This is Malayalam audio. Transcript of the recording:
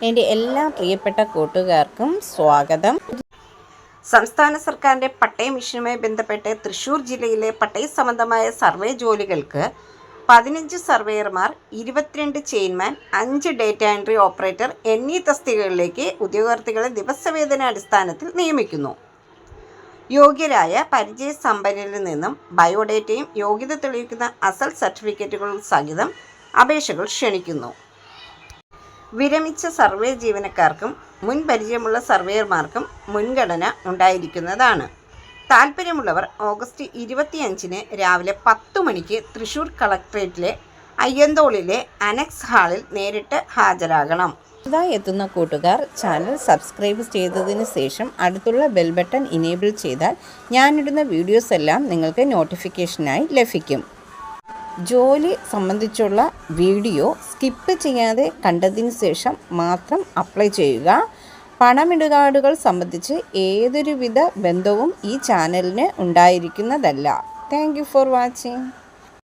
എൻ്റെ എല്ലാ പ്രിയപ്പെട്ട കൂട്ടുകാർക്കും സ്വാഗതം. സംസ്ഥാന സർക്കാരിൻ്റെ പട്ടയ മിഷനുമായി ബന്ധപ്പെട്ട് തൃശ്ശൂർ ജില്ലയിലെ പട്ടയ സംബന്ധമായ സർവേ ജോലികൾക്ക് 15 സർവേയർമാർ, 22 ചെയിൻമാൻ, 5 ഡേറ്റ എൻട്രി ഓപ്പറേറ്റർ എന്നീ തസ്തികകളിലേക്ക് ഉദ്യോഗാർത്ഥികളെ ദിവസവേതന അടിസ്ഥാനത്തിൽ നിയമിക്കുന്നു. യോഗ്യരായ പരിചയസമ്പന്നരിൽ നിന്നും ബയോഡേറ്റയും യോഗ്യത തെളിയിക്കുന്ന അസൽ സർട്ടിഫിക്കറ്റുകളും സഹിതം അപേക്ഷകൾ ക്ഷണിക്കുന്നു. വിരമിച്ച സർവേ ജീവനക്കാർക്കും മുൻ പരിചയമുള്ള സർവേയർമാർക്കും മുൻഗണന ഉണ്ടായിരിക്കുന്നതാണ്. താൽപ്പര്യമുള്ളവർ ഓഗസ്റ്റ് 25 രാവിലെ 10 മണിക്ക് തൃശ്ശൂർ കളക്ട്രേറ്റിലെ അയ്യന്തോളിലെ അനക്സ് ഹാളിൽ നേരിട്ട് ഹാജരാകണം. പുതുതായി എത്തുന്ന കൂട്ടുകാർ ചാനൽ സബ്സ്ക്രൈബ് ചെയ്തതിന് ശേഷം അടുത്തുള്ള ബെൽ ബട്ടൺ ഇനേബിൾ ചെയ്താൽ ഞാനിടുന്ന വീഡിയോസ് എല്ലാം നിങ്ങൾക്ക് നോട്ടിഫിക്കേഷനായി ലഭിക്കും. ജോലി സംബന്ധിച്ചുള്ള വീഡിയോ സ്കിപ്പ് ചെയ്യാതെ കണ്ടതിന് ശേഷം മാത്രം അപ്ലൈ ചെയ്യുക. പണമിടപാടുകൾ സംബന്ധിച്ച് ഏതൊരുവിധ ബന്ധവും ഈ ചാനലിന് ഉണ്ടായിരിക്കുന്നതല്ല. Thank you for watching.